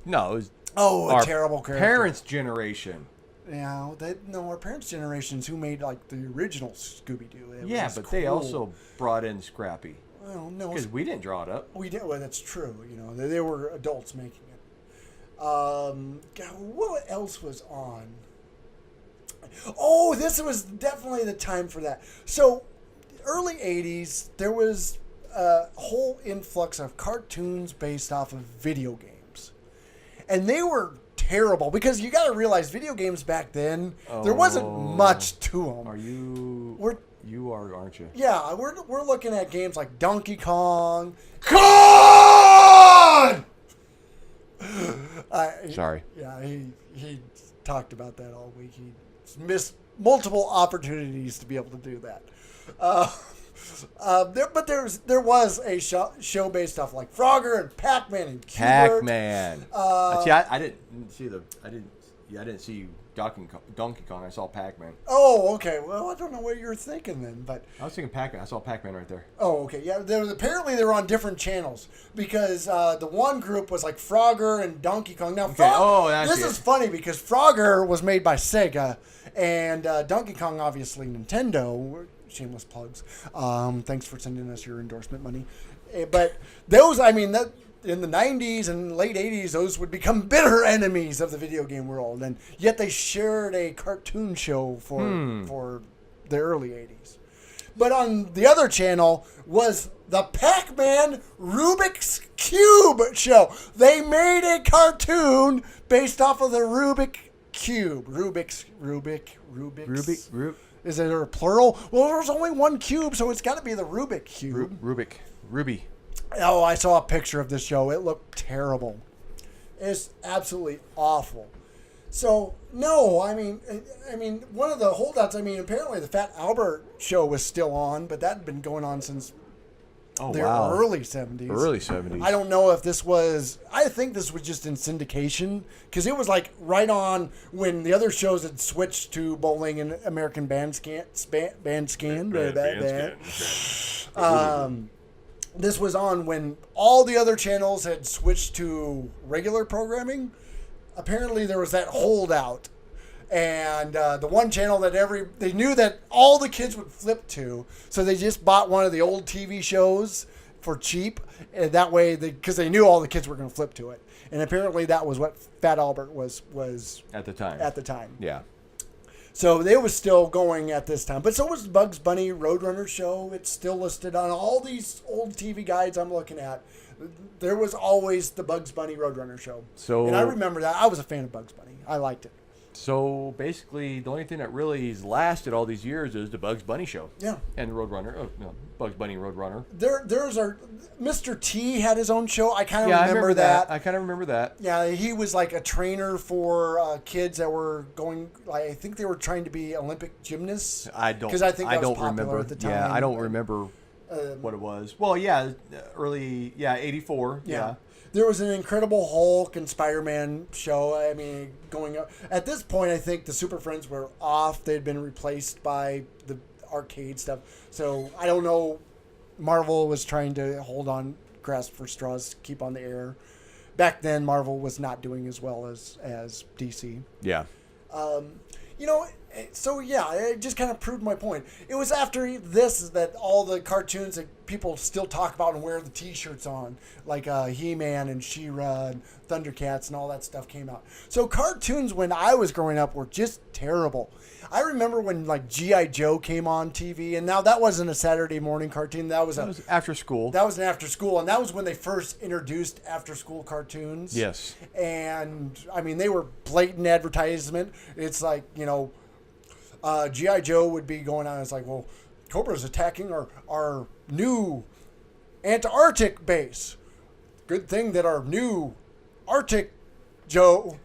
No, it was... Oh, a our terrible character. parents' generation. Yeah, our parents' generations who made the original Scooby-Doo. Yeah, but they also brought in Scrappy. Well, no, Because we didn't draw it up. we did. Well, that's true. They were adults making it. God, what else was on? Oh, this was definitely the time for that. So, early '80s, there was a whole influx of cartoons based off of video games. And they were terrible because you got to realize video games back then, there wasn't much to them. You are, aren't you? Yeah, we're looking at games like Donkey Kong. Kong! Sorry. Yeah, he talked about that all week. He missed multiple opportunities to be able to do that. There was a show based off like Frogger and Pac-Man and Q-Bert. Pac-Man. See, I didn't see Donkey Kong. I saw Pac-Man. Oh, okay. Well, I don't know what you were thinking then, but I was thinking Pac-Man. I saw Pac-Man right there. oh, okay. Yeah, apparently they were on different channels because the one group was like Frogger and Donkey Kong. Now, Okay. this is funny because Frogger was made by Sega and Donkey Kong, obviously, Nintendo. Shameless plugs. Thanks for sending us your endorsement money. But those, that in the 90s and late 80s, those would become bitter enemies of the video game world. And yet they shared a cartoon show for the early 80s. But on the other channel was the Pac-Man Rubik's Cube show. They made a cartoon based off of the Rubik Cube. Rubik. Is there a plural? Well, there's only one cube, so it's got to be the Rubik Cube. Ruby. Oh, I saw a picture of this show. It looked terrible. It's absolutely awful. So, no, one of the holdouts, apparently the Fat Albert show was still on, but that had been going on since the early 70s. Early 70s. I don't know if I think this was just in syndication, because it was like right on when the other shows had switched to bowling and American Bandstand. This was on when all the other channels had switched to regular programming. Apparently there was that holdout. And the one channel that they knew that all the kids would flip to, so they just bought one of the old TV shows for cheap, and that way, because they knew all the kids were going to flip to it. And apparently that was what Fat Albert was at the time. Yeah. So they was still going at this time. But so was the Bugs Bunny Roadrunner show. It's still listed on all these old TV guides I'm looking at. There was always the Bugs Bunny Roadrunner show. And I remember that. I was a fan of Bugs Bunny. I liked it. So basically, the only thing that really has lasted all these years is the Bugs Bunny show. Yeah. And Roadrunner. Bugs Bunny Roadrunner. There's Mr. T had his own show. I kind of remember that. I kind of remember that. Yeah, he was like a trainer for kids that were going. I think they were trying to be Olympic gymnasts. I don't because I think that was popular remember at the time. Yeah, I don't remember what it was. Well, yeah, early, 84. Yeah. There was an Incredible Hulk and Spider-Man show. I mean, going up. At this point, I think the Super Friends were off. They'd been replaced by the arcade stuff. So, I don't know. Marvel was trying to hold on, grasp for straws, keep on the air. Back then, Marvel was not doing as well as DC. Yeah. So yeah, it just kind of proved my point. It was after this that all the cartoons that people still talk about and wear the T-shirts on, like He-Man and She-Ra and Thundercats and all that stuff came out. So cartoons when I was growing up were just terrible. I remember when like G.I. Joe came on TV, and now that wasn't a Saturday morning cartoon. That was after school. That was an after school, and that was when they first introduced after school cartoons. Yes. And I mean, they were blatant advertisement. It's like, G.I. Joe would be going on. It's like, well, Cobra's attacking our new Antarctic base. Good thing that our new Arctic Joe,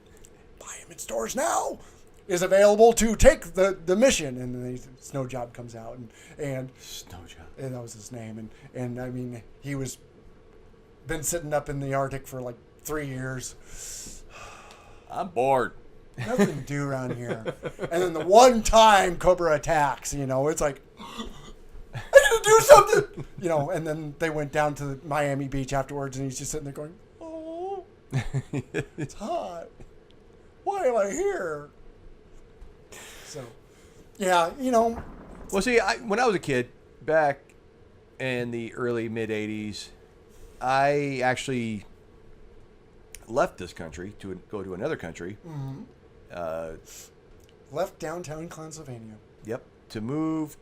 buy him in stores now, is available to take the mission. And then Snow Job comes out, and Snow Job, and that was his name. And I mean, he was been sitting up in the Arctic for like 3 years. I'm bored. Nothing to do around here. And then the one time Cobra attacks, it's like, I need to do something. And then they went down to Miami Beach afterwards, and he's just sitting there going, oh, it's hot. Why am I here? So, yeah, Well, see, when I was a kid, back in the early, mid-'80s, I actually left this country to go to another country. Mm-hmm. Left downtown Pennsylvania. Yep, to move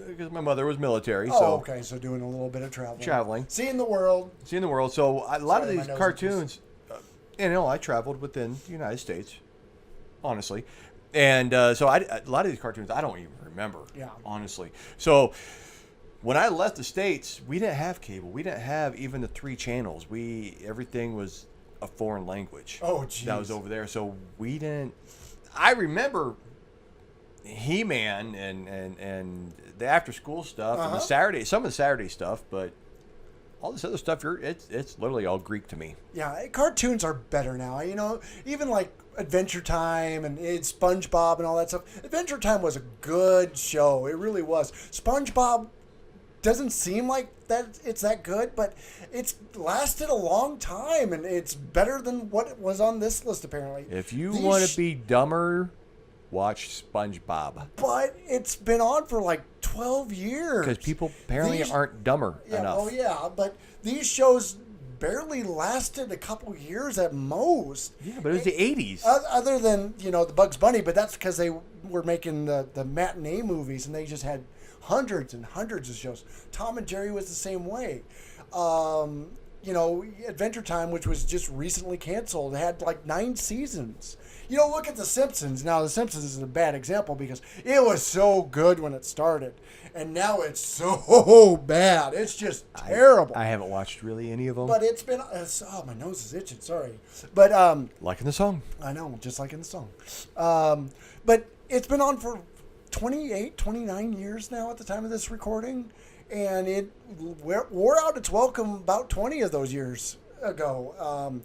because my mother was military. Oh, so okay, so doing a little bit of traveling. Seeing the world. So a lot of Sorry, these my nose cartoons, I traveled within the United States, honestly. And so a lot of these cartoons, I don't even remember, honestly. So when I left the States, we didn't have cable. We didn't have even the 3 channels. Everything was a foreign language. Oh, geez. That was over there. So we didn't. I remember He-Man and the after-school stuff and the Saturday, some of the Saturday stuff, but all this other stuff, it's literally all Greek to me. Yeah, cartoons are better now. Even like Adventure Time and SpongeBob and all that stuff. Adventure Time was a good show. It really was. SpongeBob doesn't seem like that it's that good, but it's lasted a long time, and it's better than what was on this list apparently. If you want to be dumber, watch SpongeBob. But it's been on for like 12 years. Because people apparently aren't dumber enough. Oh yeah, but these shows barely lasted a couple years at most. Yeah, but it was the 80s. Other than, the Bugs Bunny, but that's because they were making the matinee movies, and they just had hundreds and hundreds of shows. Tom and Jerry was the same way. Adventure Time, which was just recently canceled, had like 9 seasons. Look at The Simpsons. Now, The Simpsons is a bad example because it was so good when it started, and now it's so bad. It's just terrible. I haven't watched really any of them. But it's been... my nose is itching. Sorry. But... like in the song. I know, just like in the song. But it's been on for 28, 29 years now at the time of this recording, and it wore out its welcome about 20 of those years ago.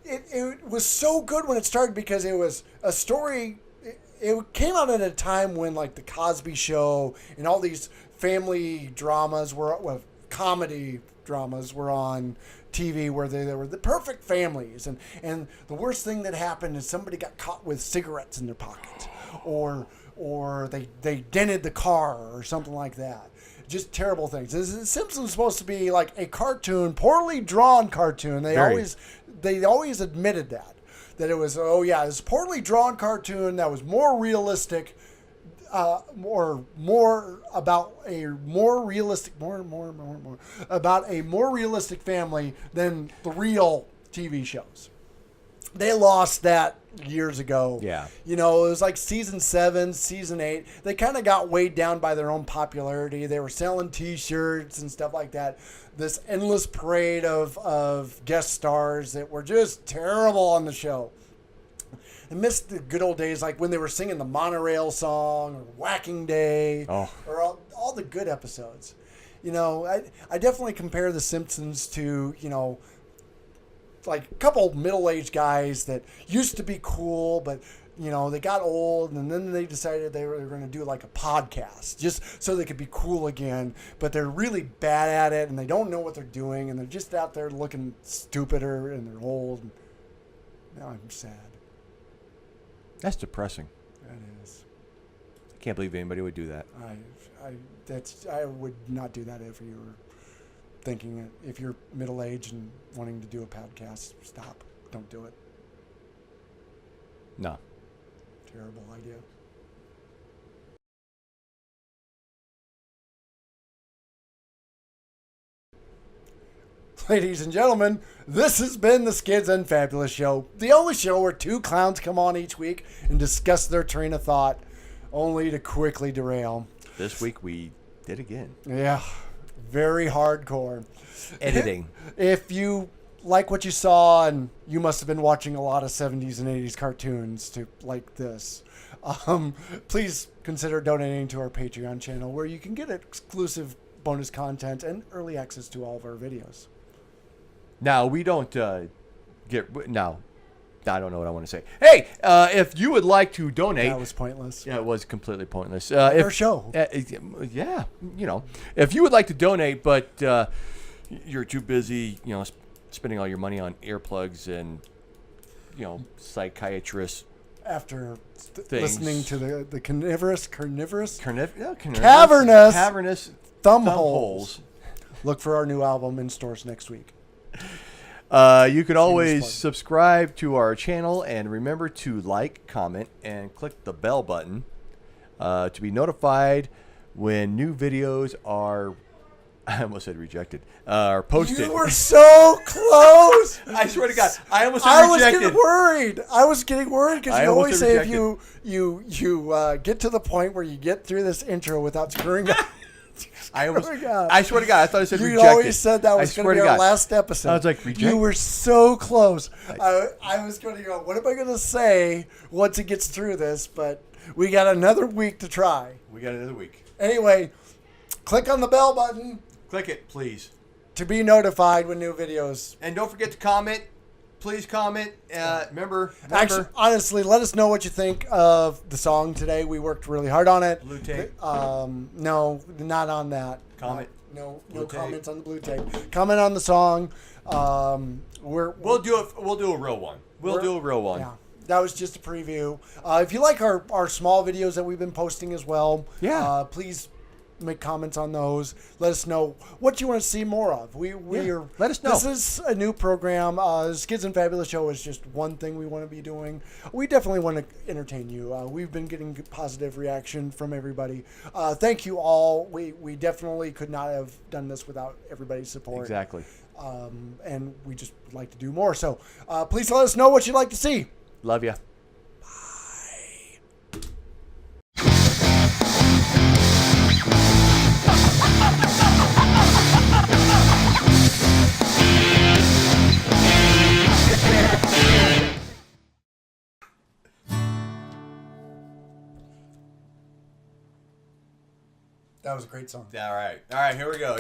It was so good when it started because it was a story. It came out at a time when like the Cosby Show and all these family dramas comedy dramas were on TV, where they were the perfect families, and the worst thing that happened is somebody got caught with cigarettes in their pocket, or they dented the car or something like that. Just terrible things. The Simpsons was supposed to be like a cartoon, poorly drawn cartoon. They always admitted that it was, it's a poorly drawn cartoon that was more realistic, more about a more realistic family than the real TV shows. They lost that years ago. Yeah. It was like season 7, season 8. They kind of got weighed down by their own popularity. They were selling T-shirts and stuff like that. This endless parade of guest stars that were just terrible on the show. I missed the good old days, like when they were singing the Monorail song or Whacking Day, or all the good episodes. You know, I definitely compare The Simpsons to, you know, like a couple middle-aged guys that used to be cool, but you know, they got old, and then they decided they were going to do like a podcast just so they could be cool again. But they're really bad at it, and they don't know what they're doing, and they're just out there looking stupider, and they're old. Now I'm sad. That's depressing. That is. I can't believe anybody would do that. I would not do that if you were thinking it. If you're middle-aged and wanting to do a podcast, stop. Don't do it. No. Terrible idea. Ladies and gentlemen, this has been the Skids and Fabulous Show. The only show where two clowns come on each week and discuss their train of thought, only to quickly derail. This week we did again. Yeah, very hardcore. Editing. If you like what you saw, and you must have been watching a lot of 70s and 80s cartoons to like this, please consider donating to our Patreon channel, where you can get exclusive bonus content and early access to all of our videos. Now, we don't now, I don't know what I want to say. Hey, if you would like to donate. That was pointless. Yeah, it was completely pointless. Our show. Yeah, you know. If you would like to donate, but you're too busy, you know, spending all your money on earplugs and, you know, psychiatrists. After listening to the cavernous thumb holes. Look for our new album in stores next week. You could always subscribe to our channel, and remember to like, comment, and click the bell button to be notified when new videos are, I almost said rejected, are posted. You were so close. I swear to God, I almost said rejected. I was getting worried because you always say if you get to the point where you get through this intro without screwing up. I swear to God, I thought I said rejected. You always said that was going to be our last episode. I was like, rejected? You were so close. I was going to go, what am I going to say once it gets through this? But we got another week to try. We got another week. Anyway, click on the bell button. Click it, please. To be notified when new videos. And don't forget to comment. Please comment. Remember. Actually, honestly, let us know what you think of the song today. We worked really hard on it. Blue tape. No, not on that. Comment. No blue comments on the blue tape. Comment on the song. We'll do a real one. We'll do a real one. Yeah. That was just a preview. If you like our small videos that we've been posting as well, please make comments on those. Let us know what you want to see more of. Let us know. This is a new program. Skids and Fabulous Show is just one thing we want to be doing. We definitely want to entertain you. We've been getting positive reaction from everybody. Thank you all. We definitely could not have done this without everybody's support. Exactly. And we just would like to do more. So please let us know what you'd like to see. Love ya. That was a great song. All right. Here we go.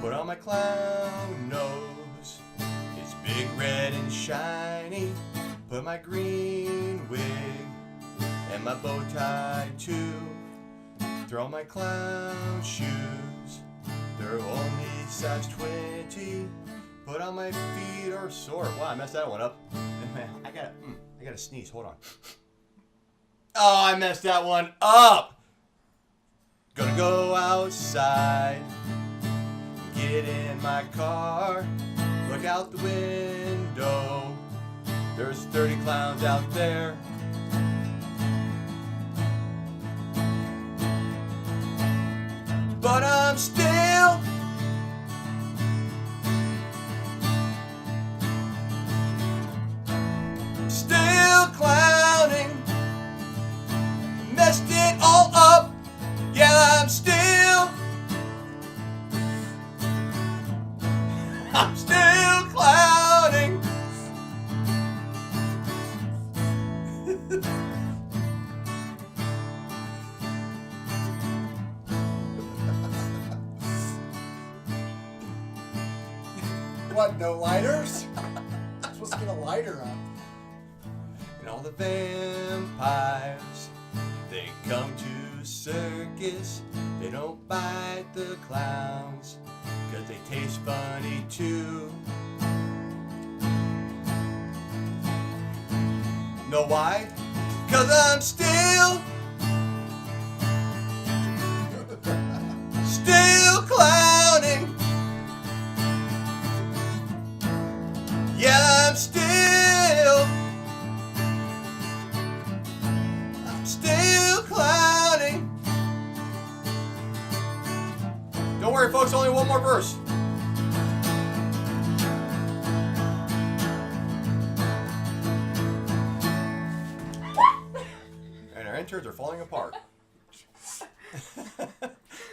Put on my clown nose, it's big, red, and shiny. Put my green wig and my bow tie too. Throw on my clown shoes, they're only size 20. Put on my feet or sore. Wow, I messed that one up. I gotta sneeze. Hold on. Oh, I messed that one up. Gonna go outside, get in my car, look out the window. There's 30 clowns out there. But I'm still clowning. Messed it all up. Yeah, I'm still clowning. What, no lighters? I'm supposed to get a lighter up. And all the vampires, they come to a circus. They don't bite the clowns, 'cause they taste funny too. Know why? 'Cause I'm still clowning. Yeah, I'm still clowning. Don't worry, folks, only one more verse. And our interns are falling apart.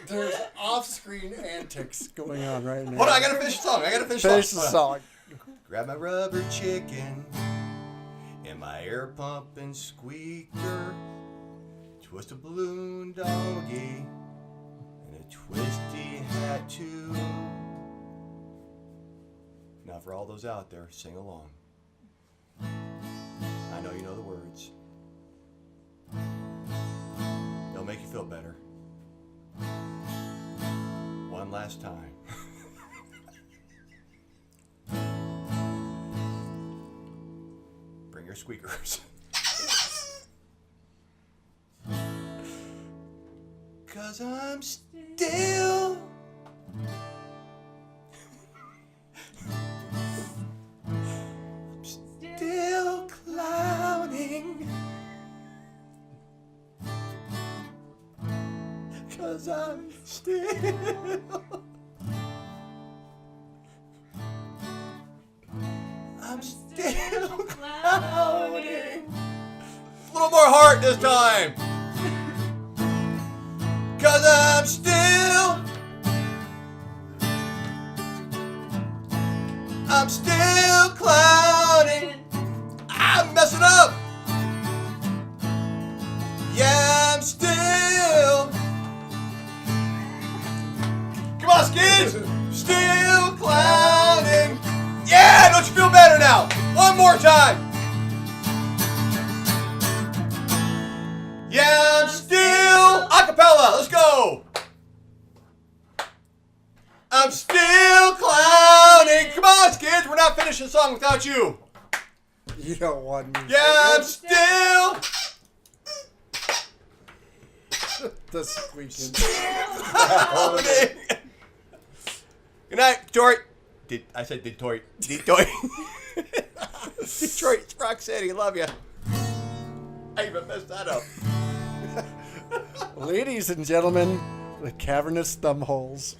There's off-screen antics going on right now. Hold on, I gotta finish the song. Finish the song. Grab my rubber chicken and my air pump and squeaker. Twist a balloon doggy and a twisty hat too. Now for all those out there, sing along. I know you know the words. They'll make you feel better. One last time. Bring your squeakers. 'Cause I'm still clowning. 'Cause I'm still clowning. A little more heart this time. 'Cause I'm still clowning. I'm messing up. Yeah, I'm still. Come on, Skids. Still clowning. Yeah, don't you feel better now? One more time. Yeah, I'm still acapella. Let's go. I'm still clowning. Come on, Skids. We're not finishing the song without you. You don't want me. Yeah, I'm still the squeaking. clowning. Good night, Detroit. I said Detroit. Detroit. Detroit, Rock City. Love you. I even messed that up. Ladies and gentlemen, the cavernous thumb holes.